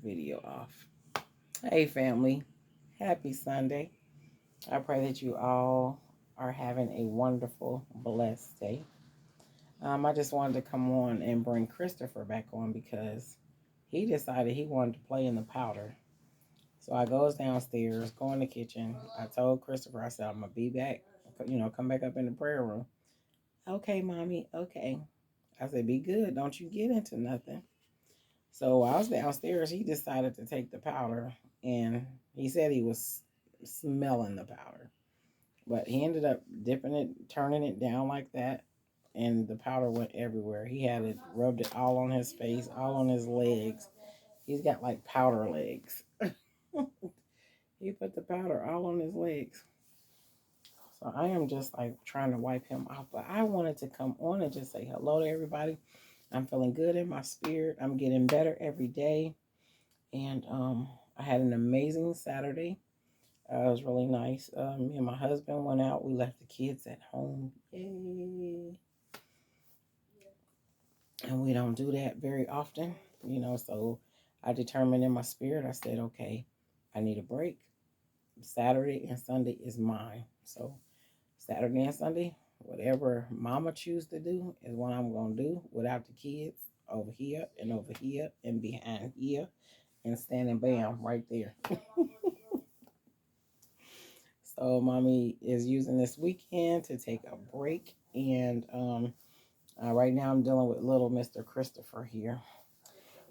Video off. Hey, family. Happy Sunday. I pray that you all are having a wonderful, blessed day. I just wanted to come on and bring Christopher back on because he decided he wanted to play in the powder. So I goes downstairs, go in the kitchen. I told Christopher, I said, I'm going to be back. Come back up in the prayer room. Okay, mommy. Okay. I said, be good. Don't you get into nothing. So while I was downstairs, he decided to take the powder, and he said he was smelling the powder. But he ended up dipping it, turning it down like that, and the powder went everywhere. He had it, rubbed it all on his face, all on his legs. He's got like powder legs. He put the powder all on his legs. So I am just like trying to wipe him off. But I wanted to come on and just say hello to everybody. I'm feeling good in my spirit. I'm getting better every day. And I had an amazing Saturday. It was really nice. Me and my husband went out. We left the kids at home. Yay. And we don't do that very often, so I determined in my spirit, I said, okay, I need a break. Saturday and Sunday is mine. So Saturday and Sunday, whatever mama choose to do is what I'm going to do without the kids over here and behind here and standing bam right there. So mommy is using this weekend to take a break, and right now I'm dealing with little Mr. Christopher here.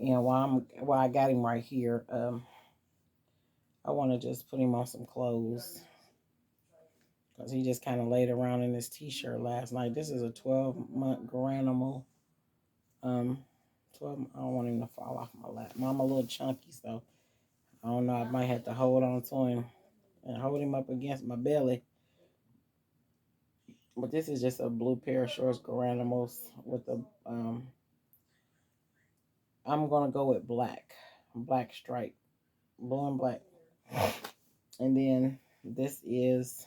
And while I got him right here, I want to just put him on some clothes because he just kind of laid around in this t-shirt last night. This is a 12-month Garanimal. 12. I don't want him to fall off my lap. Mom a little chunky, so I don't know. I might have to hold on to him and hold him up against my belly. But this is just a blue pair of shorts, Garanimals with a, I'm going to go with black stripe, blue and black. And then this is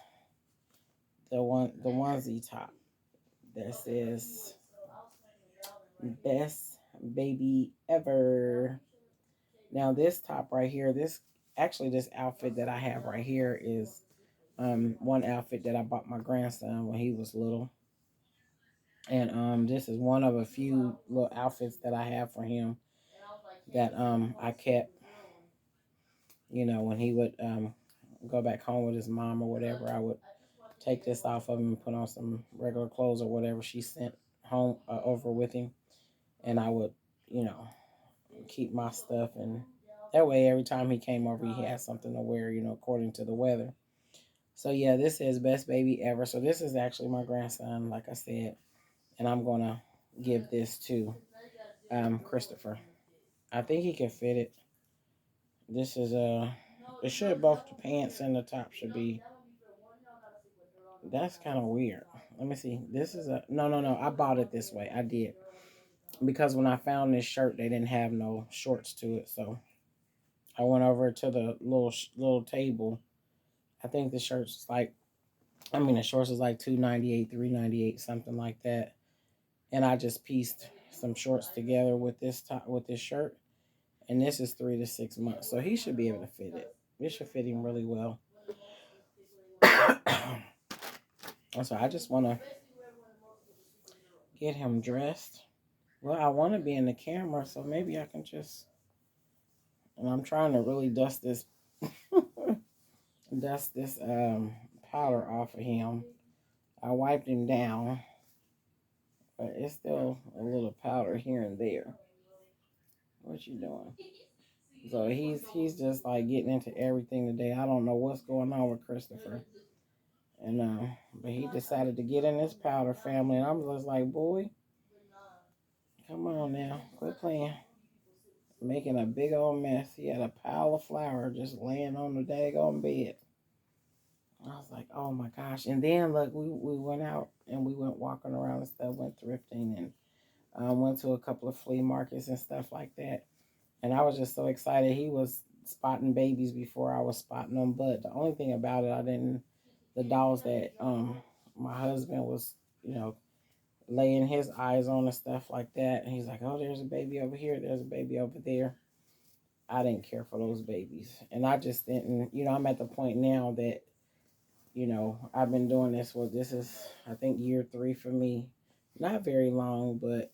the onesie top that says best baby ever. Now this top right here, this outfit that I have right here is one outfit that I bought my grandson when he was little. And this is one of a few little outfits that I have for him that I kept, when he would go back home with his mom or whatever. I would take this off of him and put on some regular clothes or whatever she sent home over with him, and I would, keep my stuff, and that way every time he came over he had something to wear, according to the weather. So yeah, this is best baby ever. So this is actually my grandson, like I said, and I'm gonna give this to Christopher. I think he can fit it. This is it should, both the pants and the top should be. That's kind of weird. Let me see. This is a no. I bought it this way. I did because when I found this shirt, they didn't have no shorts to it. So I went over to the little table. I think the shirts like, the shorts is like $2.98, $3.98, something like that. And I just pieced some shorts together with this top with this shirt. And this is 3 to 6 months, so he should be able to fit it. It should fit him really well. So I just want to get him dressed. Well, I want to be in the camera, so maybe I can just. And I'm trying to really dust this powder off of him. I wiped him down, but it's still a little powder here and there. What you doing? So he's just like getting into everything today. I don't know what's going on with Christopher. And but he decided to get in this powder, family, and I'm just like, boy, come on now, quit playing. Making a big old mess. He had a pile of flour just laying on the daggone bed. I was like, oh my gosh. And then look, we went out and we went walking around and stuff, went thrifting, and went to a couple of flea markets and stuff like that. And I was just so excited. He was spotting babies before I was spotting them. But the only thing about it, the dolls that my husband was, laying his eyes on and stuff like that. And he's like, oh, there's a baby over here. There's a baby over there. I didn't care for those babies. And I just didn't, I'm at the point now that, I've been doing this. Well, this is, I think, year 3 for me. Not very long, but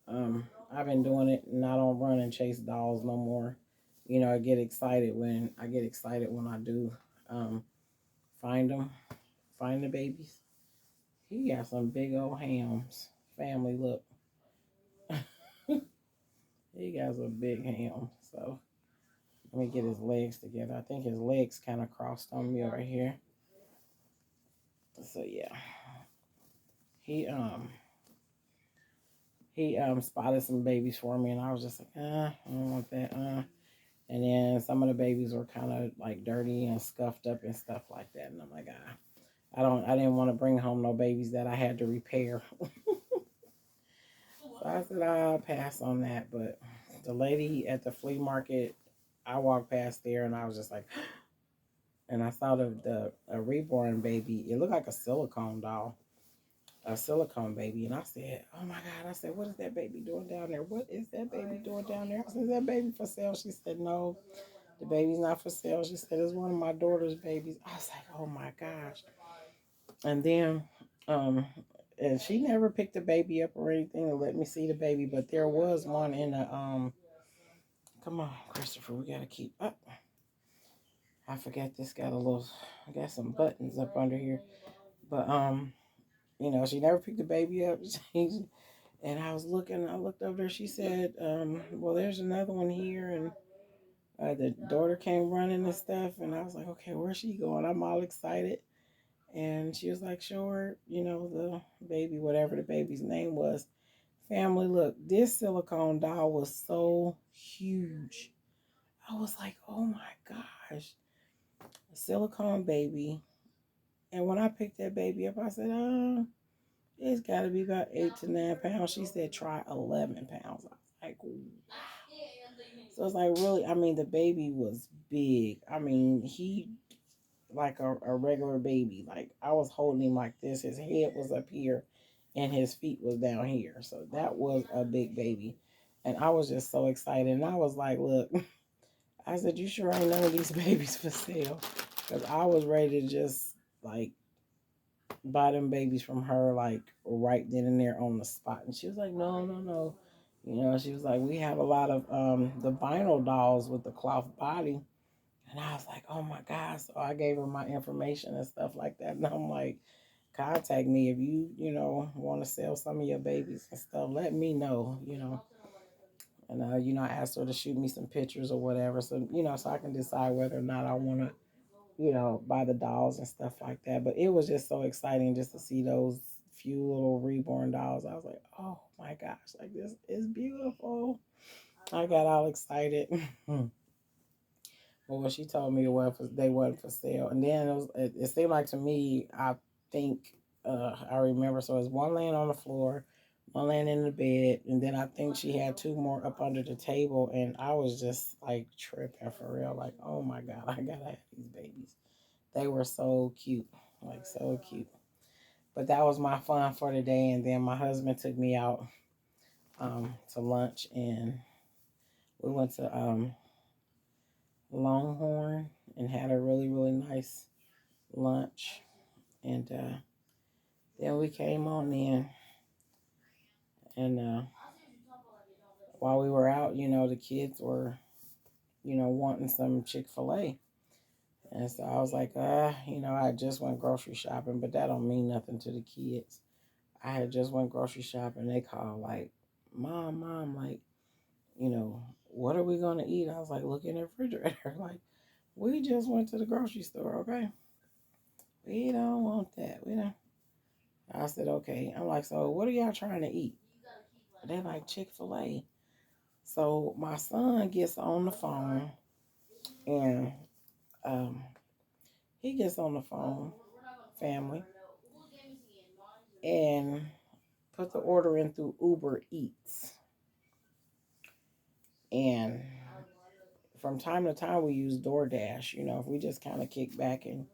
I've been doing it and I don't run and chase dolls no more. I get excited when I do um, find them, find the babies. He got some big old hams. Family, look. He got some big hams. So let me get his legs together. I think his legs kind of crossed on me right here. So yeah, he spotted some babies for me, and I was just like, I don't want that. And then some of the babies were kind of like dirty and scuffed up and stuff like that. And I'm like, I didn't want to bring home no babies that I had to repair. So I said I'll pass on that. But the lady at the flea market, I walked past there and I was just like, and I saw a reborn baby. It looked like a silicone doll, a silicone baby. And I said, oh my God. I said, what is that baby doing down there? What is that baby doing down there? I said, is that baby for sale? She said, no, the baby's not for sale. She said, it's one of my daughter's babies. I was like, oh my gosh. And then, and she never picked the baby up or anything to let me see the baby, but there was one in a, come on, Christopher, we gotta keep up. I forgot this I got some buttons up under here. But, she never picked the baby up. And I looked over there. She said, well, there's another one here. And the daughter came running and stuff. And I was like, okay, where's she going? I'm all excited. And she was like, sure, the baby, whatever the baby's name was. Family, look, this silicone doll was so huge. I was like, oh my gosh, a silicone baby. And when I picked that baby up, I said, it's got to be about 8 to 9 pounds. She said, try 11 pounds. I was like, wow. So it's like, really, I mean, the baby was big. I mean, he like a regular baby. Like I was holding him like this. His head was up here and his feet was down here. So that was a big baby. And I was just so excited. And I was like, look, I said, you sure ain't none of these babies for sale? Because I was ready to just like buy them babies from her like right then and there on the spot. And she was like, no, no, no. She was like, we have a lot of the vinyl dolls with the cloth body. And I was like, oh my God. So I gave her my information and stuff like that. And I'm like, contact me if want to sell some of your babies and stuff. Let me know. And, I asked her to shoot me some pictures or whatever. So, so I can decide whether or not I want to, buy the dolls and stuff like that. But it was just so exciting just to see those few little reborn dolls. I was like, oh my gosh, like this is beautiful. I got all excited. But when she told me they wasn't for sale, and then it seemed like to me, I think I remember. So it's one laying on the floor, one laying in the bed, and then I think she had two more up under the table, and I was just like tripping for real, like oh my God, I gotta have these babies. They were so cute, like so cute. But that was my fun for the day, and then my husband took me out to lunch, and we went to Longhorn and had a really, really nice lunch. And then we came on in. And while we were out, the kids were, wanting some Chick-fil-A. And so I was like, I just went grocery shopping, but that don't mean nothing to the kids. I had just went grocery shopping. They called like, mom, like, what are we going to eat? I was like, look in the refrigerator. Like, we just went to the grocery store, okay? We don't want that. We don't. I said, okay. I'm like, so what are y'all trying to eat? They're like Chick-fil-A. So my son gets on the phone and um, he gets on the phone, family, and put the order in through Uber Eats. And from time to time we use DoorDash, if we just kind of kick back and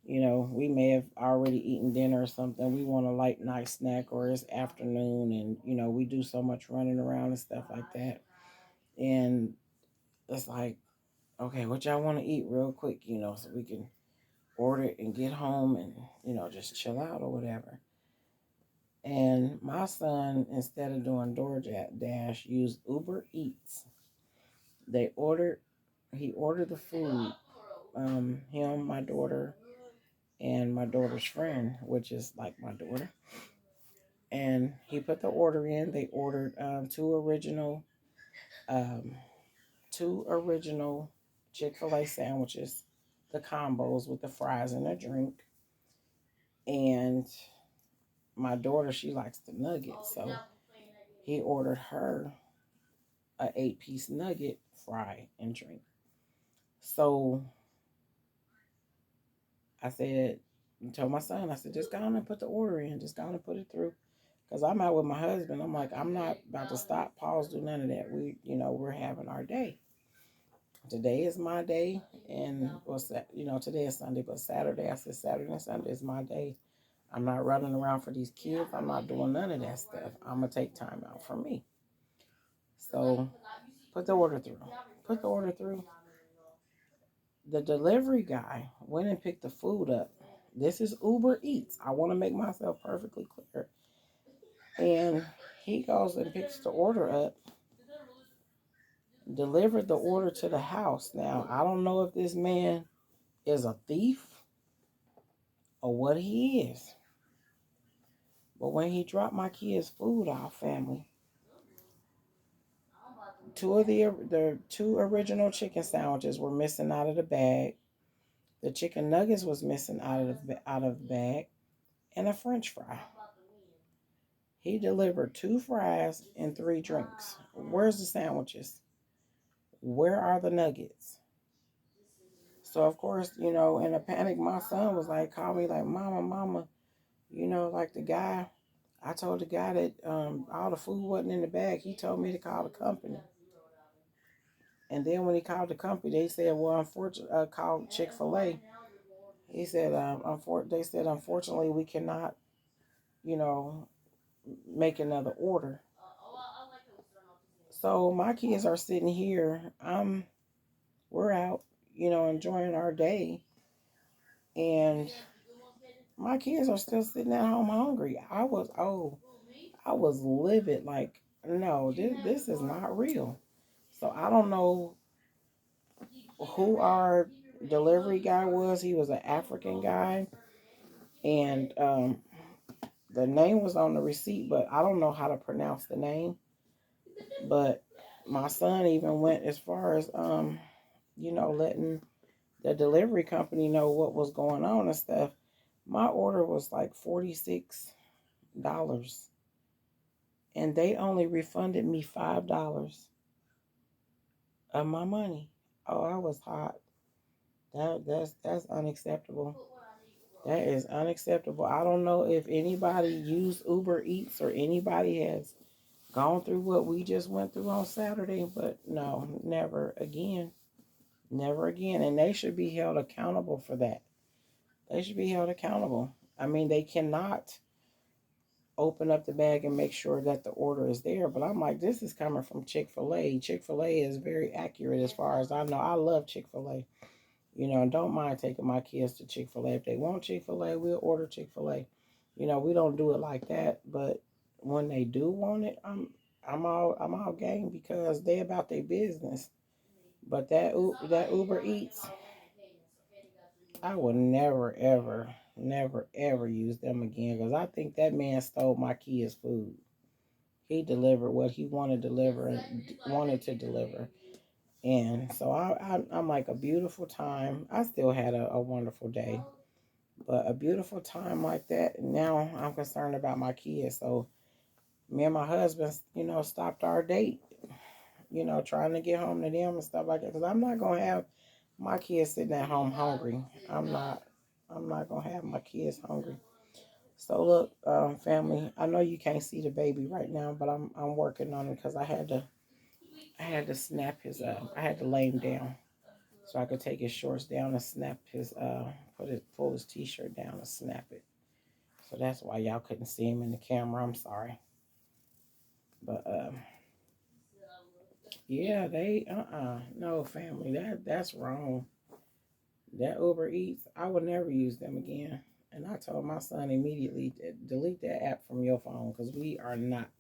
we may have already eaten dinner or something. We want a light night snack or it's afternoon and, we do so much running around and stuff like that. And it's like, okay, what y'all want to eat real quick, so we can order it and get home and, just chill out or whatever. And my son, instead of doing DoorDash, used Uber Eats. They ordered, he ordered the food, him, my daughter, and my daughter's friend, which is like my daughter. And he put the order in. They ordered um, two original Chick-fil-A sandwiches, the combos with the fries and a drink. And my daughter, she likes the nuggets, so he ordered her a 8-piece nugget, fry, and drink. So I said, told my son, I said, just go on and put the order in, just go on and put it through. Because I'm out with my husband. I'm like, I'm not about to stop, pause, do none of that. We're having our day. Today is my day, and today is Sunday, but Saturday, I said Saturday and Sunday is my day. I'm not running around for these kids. I'm not doing none of that stuff. I'm gonna take time out for me. So put the order through. Put the order through. The delivery guy went and picked the food up. This is Uber Eats. I want to make myself perfectly clear. And he goes and picks the order up, delivered the order to the house. Now, I don't know if this man is a thief or what he is. But when he dropped my kids' food off, family, the two original chicken sandwiches were missing out of the bag. The chicken nuggets was missing out of the bag, and a French fry. He delivered 2 fries and 3 drinks. Where's the sandwiches? Where are the nuggets? So of course, in a panic, my son was like, call me like, mama, like the guy. I told the guy that all the food wasn't in the bag. He told me to call the company. And then when he called the company, they said, well, unfortunately, called Chick-fil-A. He said, they said, unfortunately, we cannot, you know, make another order. So my kids are sitting here. We're out, enjoying our day, and my kids are still sitting at home hungry. I was livid. Like, no, this is not real. So I don't know who our delivery guy was. He was an African guy, and the name was on the receipt, but I don't know how to pronounce the name. But my son even went as far as letting the delivery company know what was going on and stuff. My order was like $46, and they only refunded me $5 of my money. Oh, I was hot. That's unacceptable. That is unacceptable. I don't know if anybody used Uber Eats or anybody has gone through what we just went through on Saturday, but no, never again. Never again. And they should be held accountable for that. They should be held accountable. I mean, they cannot open up the bag and make sure that the order is there. But I'm like, this is coming from Chick-fil-A. Chick-fil-A is very accurate as far as I know. I love Chick-fil-A. Don't mind taking my kids to Chick-fil-A. If they want Chick-fil-A, we'll order Chick-fil-A. We don't do it like that. But when they do want it, I'm all game because they about their business. But that Uber Eats, I will never, ever, never, ever use them again because I think that man stole my kids' food. He delivered what he wanted to deliver. And so I'm like a beautiful time. I still had a wonderful day, but a beautiful time like that. And now I'm concerned about my kids. So me and my husband, stopped our date, trying to get home to them and stuff like that. Because I'm not going to have my kids sitting at home hungry. I'm not going to have my kids hungry. So look, family, I know you can't see the baby right now, but I'm working on it because I had to snap his I had to lay him down so I could take his shorts down and snap his pull his t-shirt down and snap it. So that's why y'all couldn't see him in the camera. I'm sorry. But Yeah, they no family. That's wrong. That Uber Eats, I would never use them again. And I told my son immediately, delete that app from your phone because we are not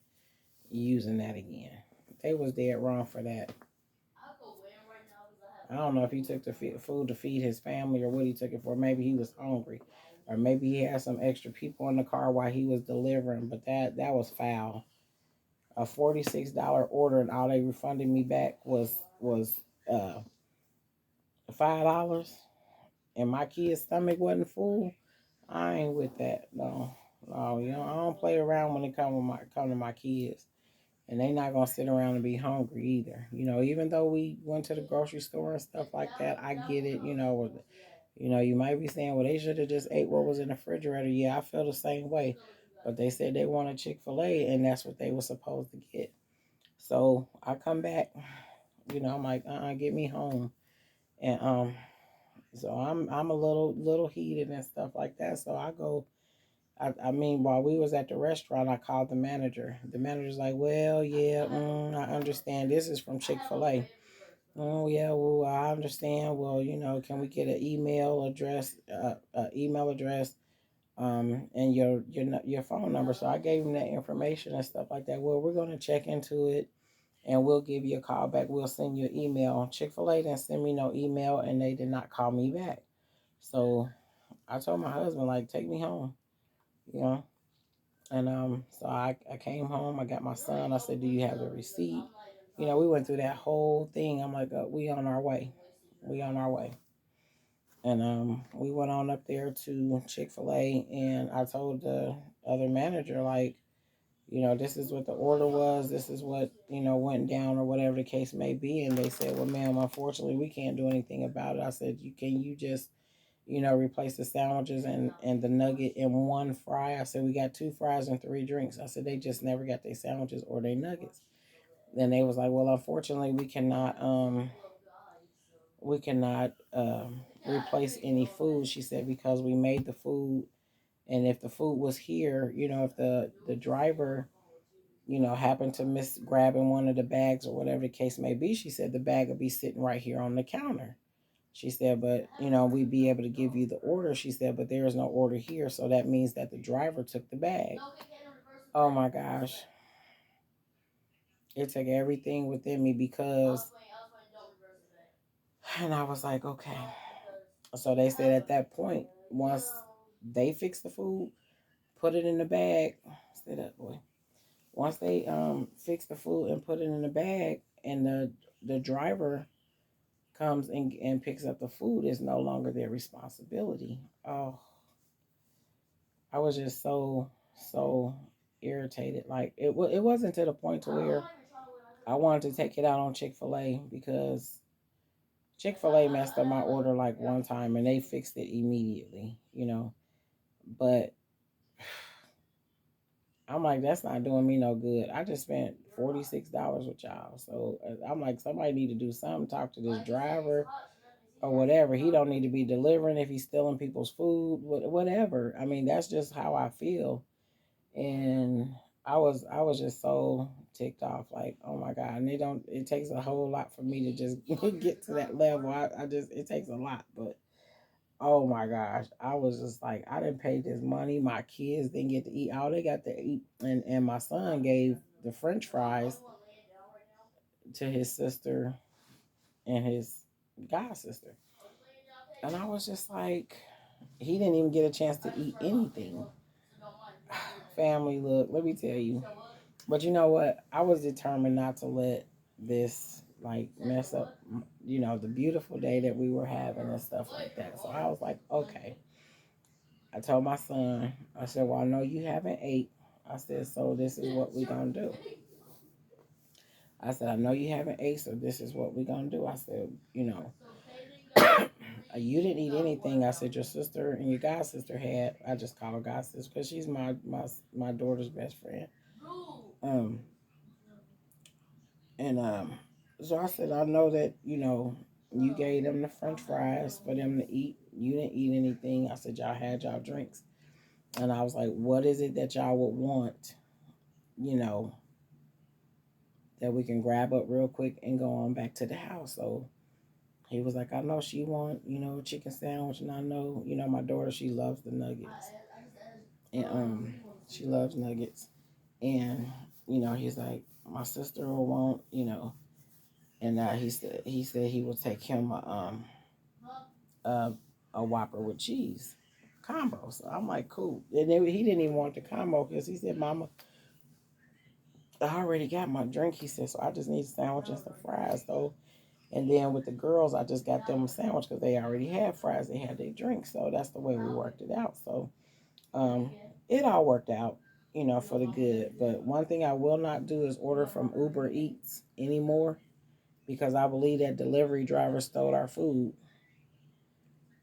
using that again. They was dead wrong for that. I don't know if he took the food to feed his family or what he took it for. Maybe he was hungry, or maybe he had some extra people in the car while he was delivering. But that was foul. A $46 order and all they refunded me back was uh $5, and my kid's stomach wasn't full. I ain't with that. No, no, I don't play around when it come to my kids. And they not gonna sit around and be hungry either. Even though we went to the grocery store and stuff like that, I get it. You might be saying, well, they should have just ate what was in the refrigerator. Yeah, I feel the same way. But they said they wanted Chick-fil-A, and that's what they were supposed to get. So I come back, I'm like, get me home, and so I'm a little heated and stuff like that. So I go. I mean, while we was at the restaurant, I called the manager. The manager's like, well, yeah, I understand. This is from Chick-fil-A. Oh, yeah, well, I understand. Well, can we get an email address, and your phone number? So I gave him that information and stuff like that. Well, we're going to check into it, and we'll give you a call back. We'll send you an email. Chick-fil-A didn't send me no email, and they did not call me back. So I told my husband, like, take me home, you know. And so I came home. I got my son. I said, "Do you have the receipt?" We went through that whole thing. I'm like, "We on our way. We on our way." And we went on up there to Chick-fil-A, and I told the other manager, like, this is what the order was. This is what went down, or whatever the case may be. And they said, "Well, ma'am, unfortunately, we can't do anything about it." I said, "You just replace the sandwiches and the nugget in one fry?" I said, "We got 2 fries and 3 drinks." I said, "They just never got their sandwiches or their nuggets." Then they was like, "Well, unfortunately, we cannot replace any food." She said, "Because we made the food, and if the food was here, if the driver, happened to miss grabbing one of the bags or whatever the case may be," she said, "the bag would be sitting right here on the counter." She said, "But, we'd be able to give you the order." She said, "But there is no order here. So that means that the driver took the bag." Oh my gosh. It took everything within me because, and I was like, okay. So they said at that point, once they fixed the food, put it in the bag. Sit up, boy. Once they fixed the food and put it in the bag, and the driver comes and picks up the food, is no longer their responsibility. Oh, I was just so irritated. Like it wasn't to the point to where I wanted to take it out on Chick-fil-A, because Chick-fil-A messed up my order like one time and they fixed it immediately. But I'm like, that's not doing me no good. I just spent $46 with y'all. So I'm like, somebody need to do something, talk to this driver or whatever. He don't need to be delivering if he's stealing people's food, whatever. I mean, that's just how I feel. And I was just so ticked off, like, oh my God. And it takes a whole lot for me to just get to that level. It takes a lot. But oh my gosh, I was just like, I didn't pay this money. My kids didn't get to eat. All they got to eat, and my son gave the French fries to his sister and his god sister. And I was just like, he didn't even get a chance to eat anything. Family, look, let me tell you. But you know what? I was determined not to let this like mess up, the beautiful day that we were having and stuff like that. So I was like, okay. I told my son, I said, "Well, I know you haven't ate." I said, "So this is what we gonna do." I said, "I know you haven't ate, so this is what we gonna do." I said, "You didn't eat anything." I said, "Your sister and your god sister had." I just call her god sister because she's my daughter's best friend. Um, and so I said, "I know that you gave them the French fries for them to eat. You didn't eat anything." I said, "Y'all had y'all drinks," and I was like, "What is it that y'all would want?" you know that we can grab up real quick and go on back to the house. So he was like, I know she want, a chicken sandwich, and I know, my daughter, she loves the nuggets. And she loves nuggets. And, he's like, my sister will want, and he said he will take him a, a Whopper with cheese combo. So I'm like, cool. And then he didn't even want the combo because he said, Mama, I already got my drink. He said, so I just need a sandwich and some fries. So, and then with the girls, I just got them a sandwich because they already had fries. They had their drink. So that's the way we worked it out. So um, it all worked out, for the good. But one thing I will not do is order from Uber Eats anymore because I believe that delivery driver stole our food.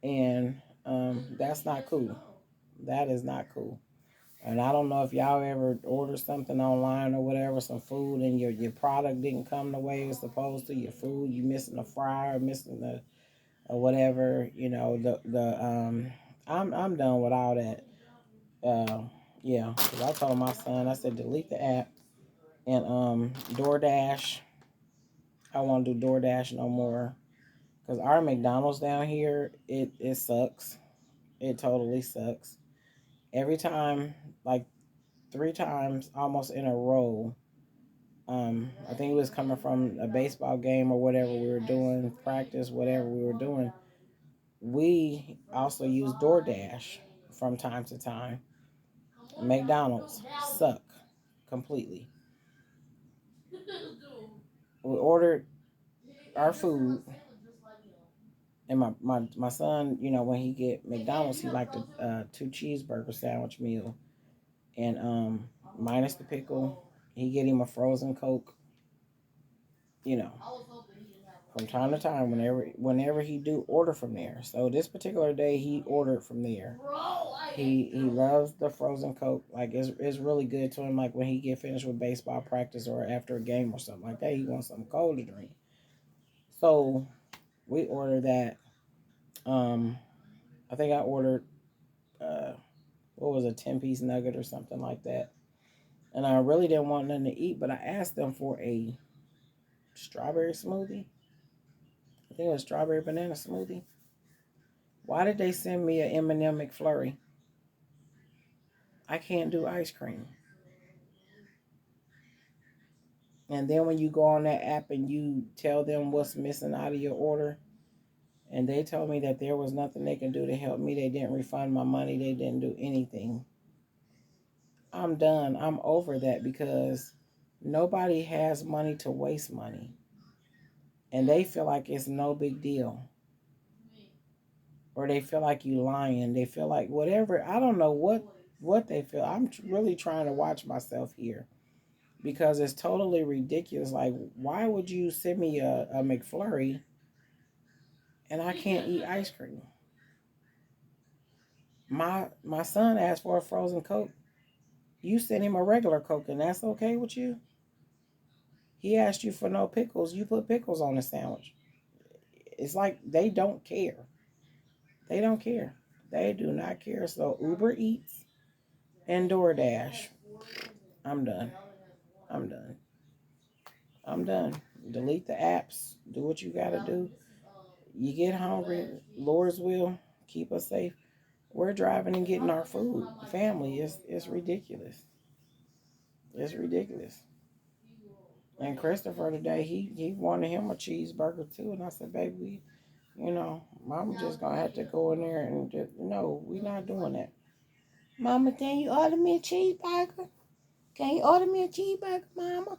And that's not cool. That is not cool. And I don't know if y'all ever ordered something online or whatever, some food, and your product didn't come the way it's supposed to. Your food, you missing a fry or missing the or whatever. I'm done with all that. Uh, yeah, 'cause I told my son, I said delete the app and DoorDash. I won't do DoorDash no more because our McDonald's down here it sucks. It totally sucks. Every time, like 3 times almost in a row. I think it was coming from a baseball game or whatever we were doing, practice, whatever we were doing. We also use DoorDash from time to time. McDonald's suck completely. We ordered our food, and my son, when he get McDonald's, he liked a 2 cheeseburger sandwich meal, and minus the pickle. He get him a frozen Coke, you know, from time to time whenever he do order from there. So this particular day he ordered from there. He loves the frozen Coke. Like it's really good to him. Like when he get finished with baseball practice or after a game or something like that, he wants something cold to drink. So we ordered that. Um, I think I ordered uh, what was a 10-piece nugget or something like that. And I really didn't want nothing to eat, but I asked them for a strawberry smoothie. I think it was strawberry banana smoothie. Why did they send me an M&M McFlurry? I can't do ice cream. And then when you go on that app and you tell them what's missing out of your order, and they told me that there was nothing they can do to help me. They didn't refund my money. They didn't do anything. I'm done. I'm over that because nobody has money to waste money. And they feel like it's no big deal. Or they feel like you lying. They feel like whatever. I don't know what they feel. I'm really trying to watch myself here because it's totally ridiculous. Like, why would you send me a McFlurry and I can't eat ice cream? My son asked for a frozen Coke. You sent him a regular Coke, and that's okay with you? He asked you for no pickles. You put pickles on the sandwich. It's like they don't care. They don't care. They do not care. So Uber Eats and DoorDash. I'm done. I'm done. I'm done. Delete the apps. Do what you gotta do. You get hungry. Lord's will. Keep us safe. We're driving and getting our food. Family, it's ridiculous. It's ridiculous. And Christopher today, he wanted him a cheeseburger too. And I said, baby, Mama just gonna have to go in there and just, no, we're not doing that. Mama, can you order me a cheeseburger? Can you order me a cheeseburger, Mama?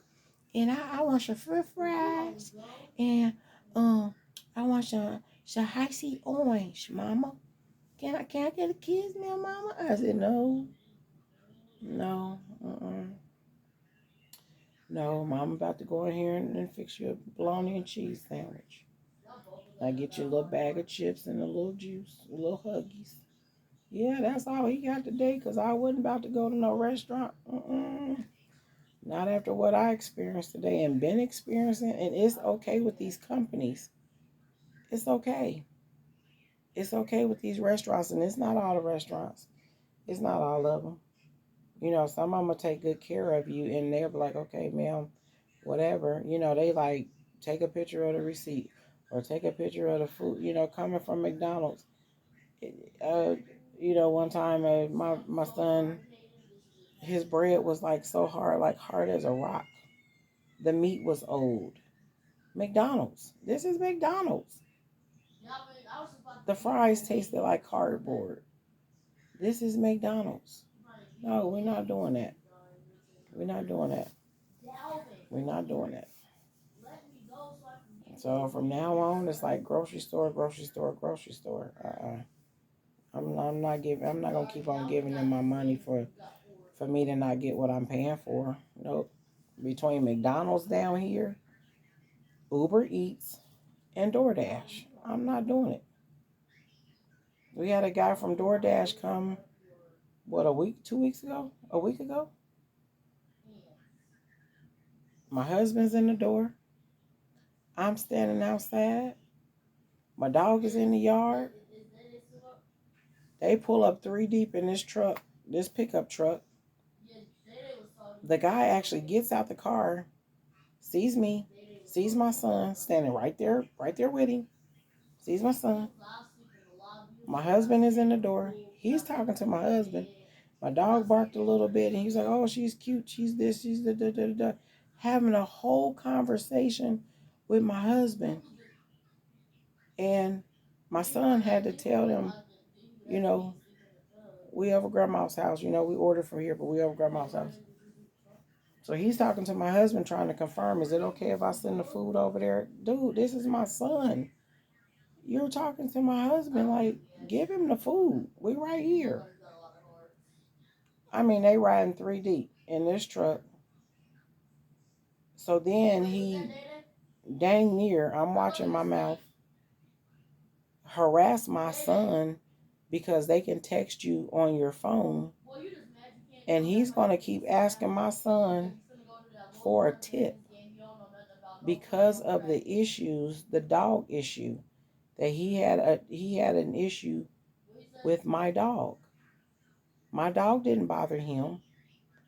And I want some french fries. And I want some icy orange, Mama. Can I get a kids meal, Mama? I said, no, no, no, Mama about to go in here and fix you a bologna and cheese sandwich. I get you a little bag of chips and a little juice, a little Huggies. Yeah, that's all he got today because I wasn't about to go to no restaurant. Not after what I experienced today and been experiencing. And it's okay with these companies. It's okay. It's okay with these restaurants. And it's not all the restaurants. It's not all of them. Some of them will take good care of you and they'll be like, okay, ma'am, whatever, they like take a picture of the receipt or take a picture of the food, coming from McDonald's. Uh, one time my son, his bread was like so hard, like hard as a rock. The meat was old. McDonald's. This is McDonald's. The fries tasted like cardboard. This is McDonald's. No, we're not doing that. We're not doing that. We're not doing that. So from now on, it's like grocery store, grocery store, grocery store. I'm not giving. I'm not gonna keep on giving them my money for me to not get what I'm paying for. Nope. Between McDonald's down here, Uber Eats, and DoorDash, I'm not doing it. We had a guy from DoorDash come, what, a week, 2 weeks ago, a week ago. My husband's in the door. I'm standing outside. My dog is in the yard. They pull up 3 deep in this truck, this pickup truck. The guy actually gets out the car, sees me, sees my son standing right there with him, sees my son. My husband is in the door. He's talking to my husband. My dog barked a little bit, and he's like, "Oh, she's cute. She's this. She's da da da da." Having a whole conversation with my husband, and my son had to tell them, you know, we over grandma's house. We ordered from here, but we over grandma's house. So he's talking to my husband, trying to confirm, is it okay if I send the food over there? Dude, this is my son. You're talking to my husband, like, give him the food. We right here. I mean, they riding 3 deep in this truck. So then he, dang near, I'm watching my mouth, harass my son because they can text you on your phone. And he's going to keep asking my son for a tip because of the issues, the dog issue, that he had an issue with my dog. My dog didn't bother him.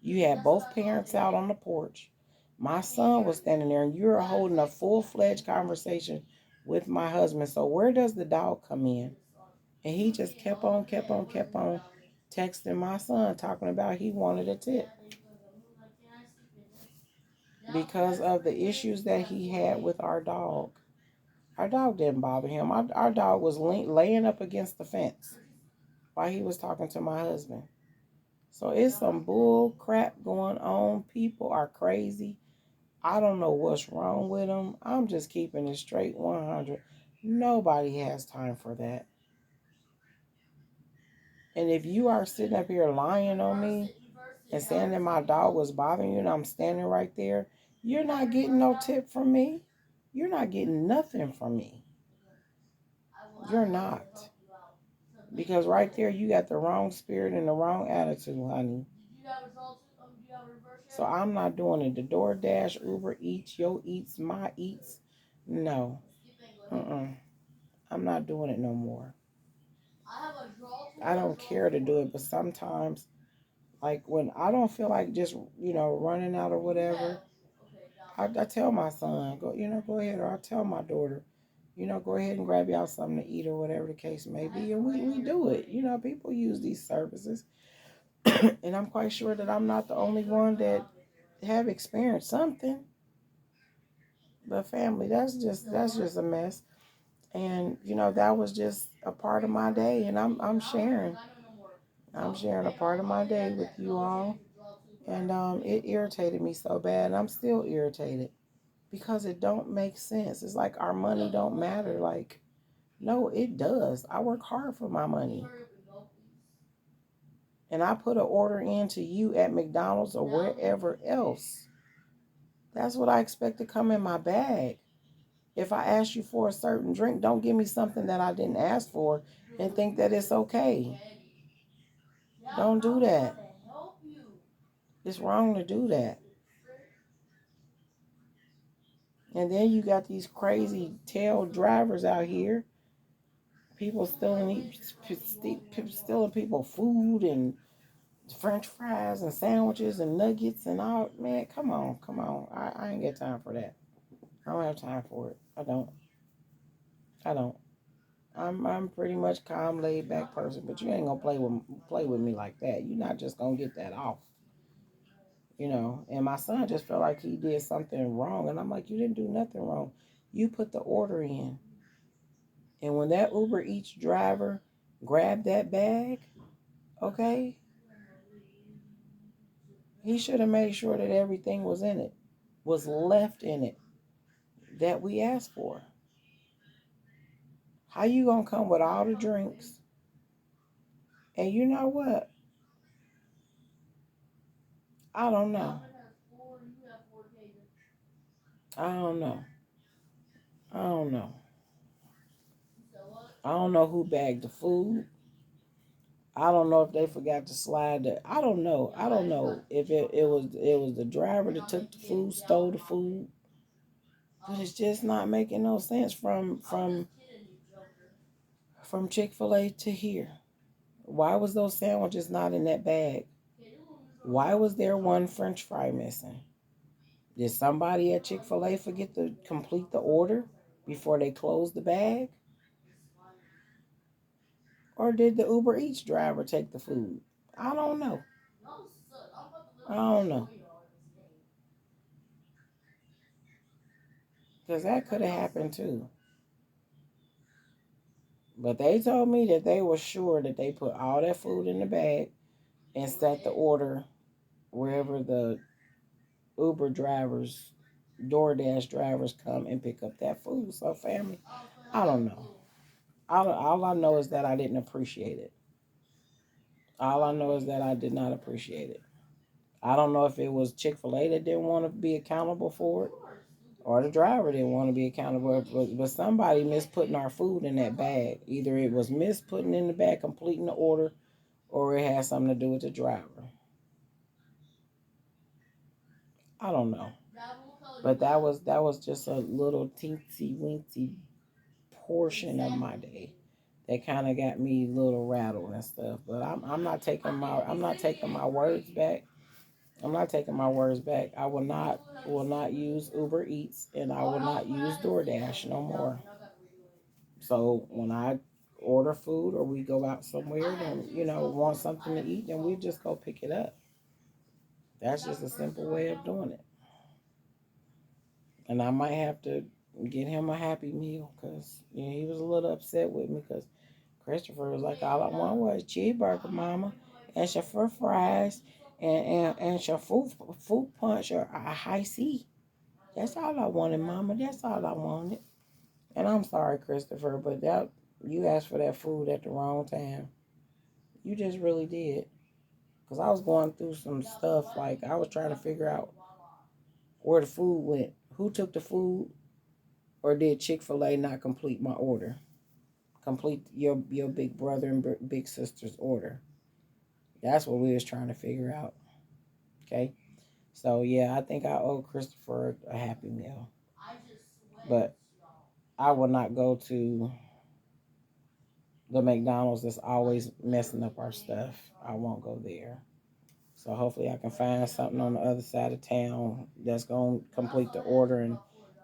You had both parents out on the porch. My son was standing there, and you're holding a full-fledged conversation with my husband. So where does the dog come in? And he just kept on texting my son, talking about he wanted a tip because of the issues that he had with our dog. Our dog didn't bother him. Our dog was laying up against the fence while he was talking to my husband. So it's some bull crap going on. People are crazy. I don't know what's wrong with them. I'm just keeping it straight 100. Nobody has time for that. And if you are sitting up here lying on me and saying that my dog was bothering you and I'm standing right there, you're not getting no tip from me. You're not getting nothing from me. You're not. Because right there you got the wrong spirit and the wrong attitude, honey. So I'm not doing it. The DoorDash, Uber Eats, Yo Eats, My Eats. No. I'm not doing it no more. I don't care to do it, but sometimes, like when I don't feel like just, running out or whatever, I tell my son, go ahead, or I tell my daughter, go ahead and grab y'all something to eat or whatever the case may be. And we do it. People use these services. And I'm quite sure that I'm not the only one that have experienced something. But family, that's just a mess. And that was just a part of my day, and I'm sharing. I'm sharing a part of my day with you all. And it irritated me so bad, and I'm still irritated because it don't make sense. It's like our money don't matter. Like, no, it does. I work hard for my money. And I put an order in to you at McDonald's or wherever else. That's what I expect to come in my bag. If I ask you for a certain drink, don't give me something that I didn't ask for and think that it's okay. Don't do that. It's wrong to do that. And then you got these crazy tail drivers out here. People stealing people food and French fries and sandwiches and nuggets and all. Man, come on, come on. I ain't got time for that. I don't have time for it. I don't. I don't. I'm pretty much calm, laid back person, but you ain't gonna play with me like that. You're not just gonna get that off, you know. And my son just felt like he did something wrong, and I'm like, you didn't do nothing wrong. You put the order in, and when that Uber Eats driver grabbed that bag, okay, he should have made sure that everything was in it, was left in it that we asked for. How you gonna come with all the drinks? And you know what? I don't know. I don't know. I don't know. I don't know who bagged the food. I don't know if they forgot to slide the. I don't know. I don't know if it was the driver that took the food, stole the food. But it's just not making no sense from Chick-fil-A to here. Why was those sandwiches not in that bag? Why was there one French fry missing? Did somebody at Chick-fil-A forget to complete the order before they closed the bag? Or did the Uber Eats driver take the food? I don't know. I don't know. Because that could have happened too. But they told me that they were sure that they put all that food in the bag and set the order wherever the Uber drivers, DoorDash drivers come and pick up that food. So, family, I don't know. All I know is that I didn't appreciate it. All I know is that I did not appreciate it. I don't know if it was Chick-fil-A that didn't want to be accountable for it or the driver didn't want to be accountable. But somebody missed putting our food in that bag. Either it was missed putting in the bag, completing the order, or it had something to do with the driver. I don't know. But that was just a little teensy weensy portion of my day that kind of got me a little rattled and stuff. But I'm not taking my words back. I'm not taking my words back. I will not use Uber Eats and I will not use DoorDash no more. So when I order food or we go out somewhere and want something to eat, then we just go pick it up. That's just a simple way of doing it. And I might have to get him a Happy Meal because he was a little upset with me because Christopher was like, all I want was cheeseburger, mama, and some fries, and some fruit punch or a high C. That's all I wanted, mama. That's all I wanted. And I'm sorry, Christopher, but that you asked for that food at the wrong time. You just really did. Because I was going through some stuff, like I was trying to figure out where the food went. Who took the food? Or did Chick-fil-A not complete my order? Complete your big brother and big sister's order. That's what we was trying to figure out. Okay. So yeah, I think I owe Christopher a Happy Meal. But I will not go to the McDonald's that's always messing up our stuff. I won't go there. So hopefully I can find something on the other side of town that's going to complete the order and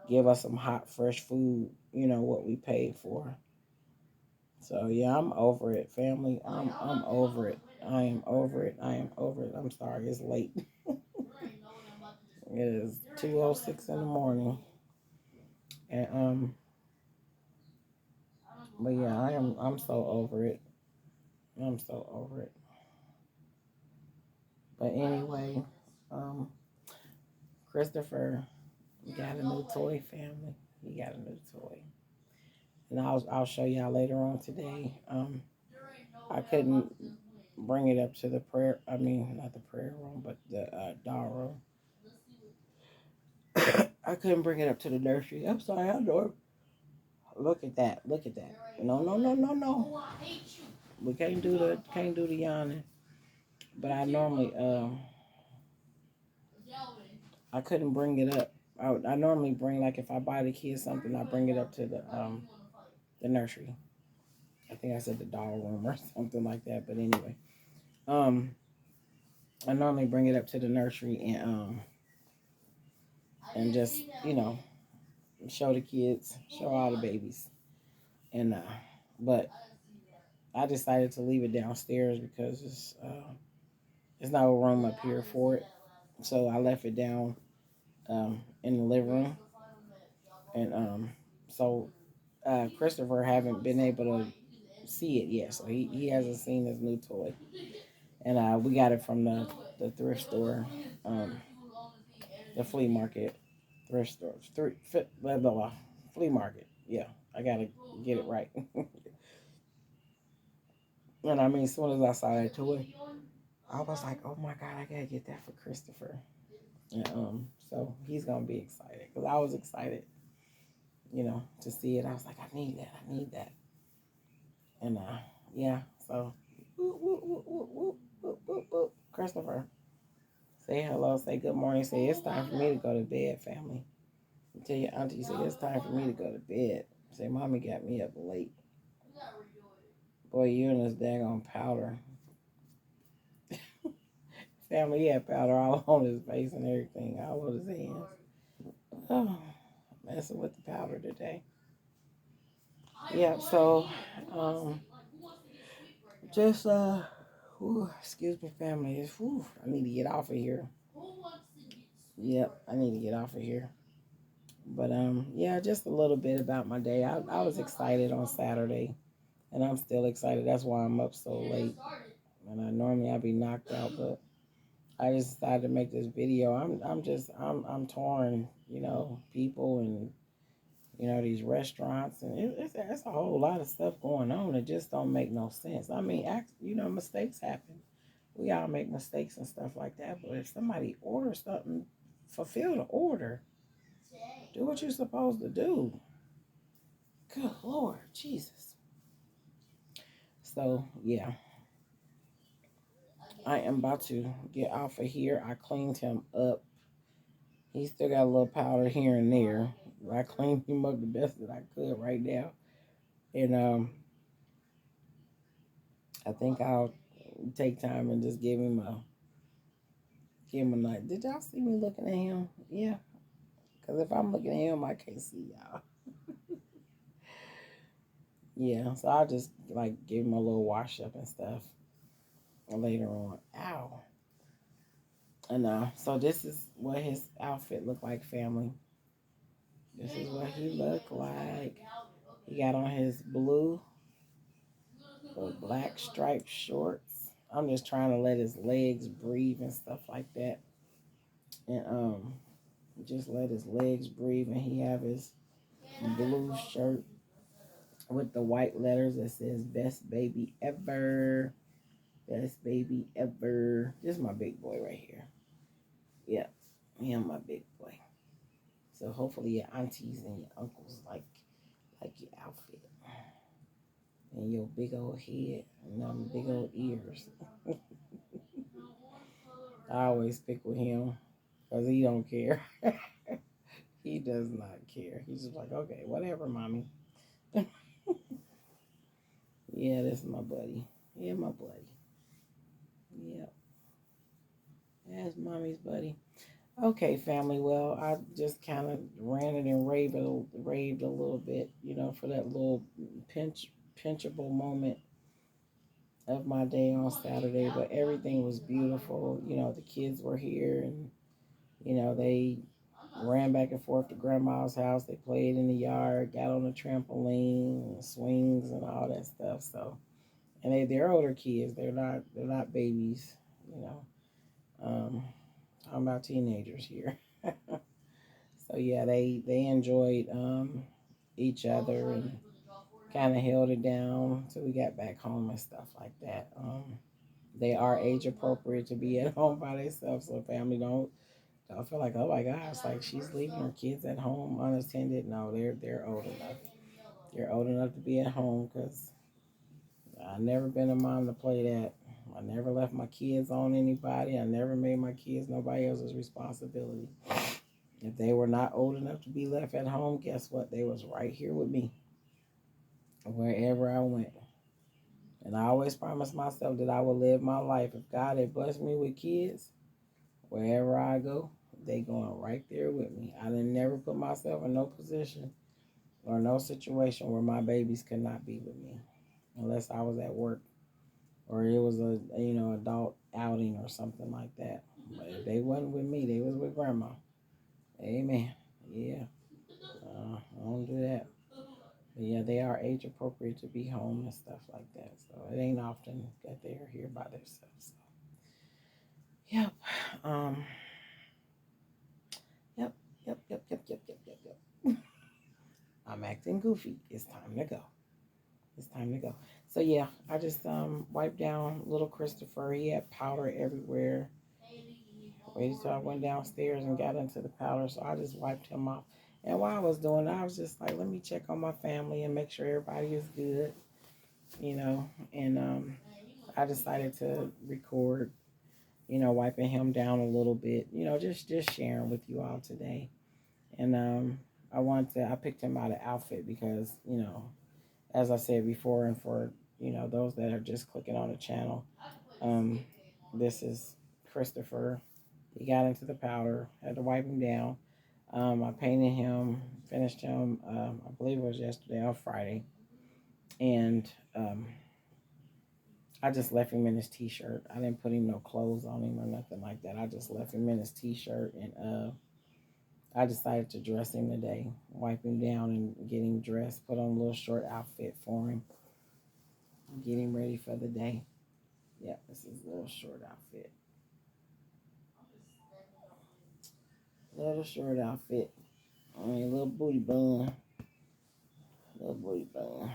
give us some hot, fresh food, what we paid for. So yeah, I'm over it, family. I'm over it. I am over it. I am over it. I'm sorry, it's late. It is 2:06 in the morning. And but yeah, I'm so over it. I'm so over it. But anyway, um Christopher got a new toy, family. He got a new toy. And I'll show y'all later on today. I couldn't bring it up to the prayer. I mean, not the prayer room, but the doll room. I couldn't bring it up to the nursery. I'm sorry, I know. Look at that. Look at that. No, no, no, no, no. We can't do the yawning. But I normally I couldn't bring it up. I normally bring, like, if I buy the kids something, I bring it up to the nursery. I think I said the doll room or something like that. But anyway, um I normally bring it up to the nursery and just, show the kids, show all the babies. And but I decided to leave it downstairs because it's not a room up here for it. So I left it down in the living room. And so Christopher haven't been able to see it yet. So he hasn't seen this new toy. And we got it from the thrift store, the flea market, thrift store, blah, blah, blah, flea market. Yeah, I gotta get it right. And I mean, as soon as I saw that toy, I was like, oh my God, I gotta get that for Christopher. And so he's gonna be excited because I was excited, to see it. I was like, I need that, I need that. And yeah, so Christopher, say hello, say good morning, say it's time for me to go to bed, family. Tell your auntie, say it's time for me to go to bed. Say mommy got me up late. Boy, you and this daggone powder. Family, he had powder all on his face and everything, all over his hands. Oh, messing with the powder today. Yeah, so just excuse me, family. I need to get off of here. Yep, I need to get off of here. But yeah, just a little bit about my day. I was excited on Saturday, and I'm still excited. That's why I'm up so late. And normally I'd be knocked out, but I just decided to make this video. I'm torn, people and these restaurants, and it's a whole lot of stuff going on. It just don't make no sense. I mean, mistakes happen. We all make mistakes and stuff like that. But if somebody orders something, fulfill the order. Do what you're supposed to do. Good Lord, Jesus. So yeah, I am about to get off of here. I cleaned him up. He still got a little powder here and there. I cleaned him up the best that I could right now. And I think I'll take time and just give him a night. Did y'all see me looking at him? Yeah. Because if I'm looking at him, I can't see y'all. Yeah. So I'll just give him a little wash up and stuff later on. Ow. And so this is what his outfit looked like, family. This is what he looked like. He got on his blue with black striped shorts. I'm just trying to let his legs breathe and stuff like that. And just let his legs breathe. And he have his blue shirt with the white letters that says best baby ever. Best baby ever. This is my big boy right here. Yeah. Him, my big boy. So hopefully your aunties and your uncles like your outfit. And your big old head and them big old ears. I always pick with him because he don't care. He does not care. He's just like, okay, whatever, mommy. Yeah, that's my buddy. Yeah, my buddy. Yeah, that's mommy's buddy. Okay, family. Well, I just kind of ranted and raved a little bit, for that little pinchable moment of my day on Saturday. But everything was beautiful. The kids were here, and they ran back and forth to grandma's house. They played in the yard, got on the trampoline, and swings, and all that stuff. So, and they're older kids. They're not babies. You know, talking about teenagers here. So yeah, they enjoyed each other and kind of held it down till we got back home and stuff like that. They are age appropriate to be at home by themselves, so family don't feel like, oh my gosh, like she's leaving her kids at home unattended. No, they're old enough. They're old enough to be at home because I never been a mom to play that. I never left my kids on anybody. I never made my kids nobody else's responsibility. If they were not old enough to be left at home, guess what? They was right here with me wherever I went. And I always promised myself that I would live my life. If God had blessed me with kids, wherever I go, they going right there with me. I didn't never put myself in no position or no situation where my babies could not be with me, unless I was at work or it was a adult outing or something like that. But if they wasn't with me, they was with grandma. Amen. Yeah. I don't do that. But yeah, they are age appropriate to be home and stuff like that. So it ain't often that they are here by themselves. So, yep. Um. Yep. Yep. Yep. Yep. Yep. Yep. Yep. Yep. I'm acting goofy. It's time to go. It's time to go. So yeah, I just wiped down little Christopher. He had powder everywhere. Waited till I went downstairs and got into the powder, so I just wiped him off. And while I was doing it, I was just like, let me check on my family and make sure everybody is good, And I decided to record, wiping him down a little bit, just sharing with you all today. And I picked him out an outfit because, as I said before, and for those that are just clicking on the channel, um, this is Christopher. He got into the powder, had to wipe him down. I painted him, finished him. I believe it was yesterday on Friday, and I just left him in his t-shirt. I didn't put him no clothes on him or nothing like that. I just left him in his t-shirt, and I decided to dress him today, wipe him down and get him dressed, put on a little short outfit for him, get him ready for the day. Yeah, this is a little short outfit. Little short outfit. I mean, little booty bun. Little booty bun.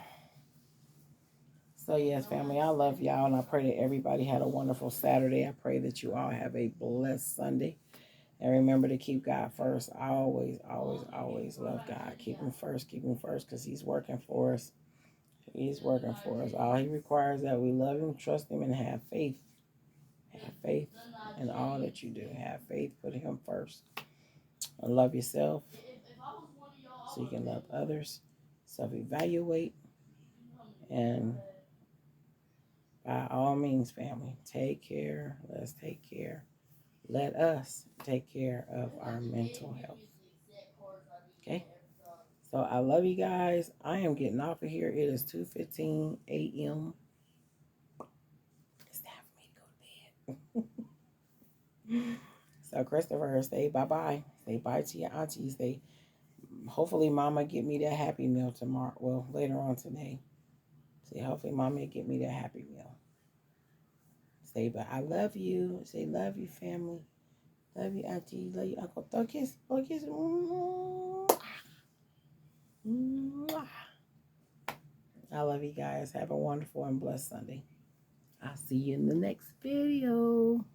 So, yes, family, I love y'all, and I pray that everybody had a wonderful Saturday. I pray that you all have a blessed Sunday. And remember to keep God first. I always, always, always love God. Keep Him first, because He's working for us. He's working for us. All He requires is that we love Him, trust Him, and have faith. Have faith in all that you do. Have faith, put Him first. And love yourself so you can love others. Self-evaluate. And by all means, family, take care. Let's take care. Let us take care of our mental health. Okay? So I love you guys. I am getting off of here. It is 2:15 a.m. It's time for me to go to bed. So Christopher, say bye-bye. Say bye to your auntie. Say, hopefully mama get me that Happy Meal tomorrow. Well, later on today. Say, hopefully mama get me that Happy Meal. Say, but I love you. Say, love you, family. Love you, auntie. Love you, uncle. Throw a kiss. Throw a kiss. I love you guys. Have a wonderful and blessed Sunday. I'll see you in the next video.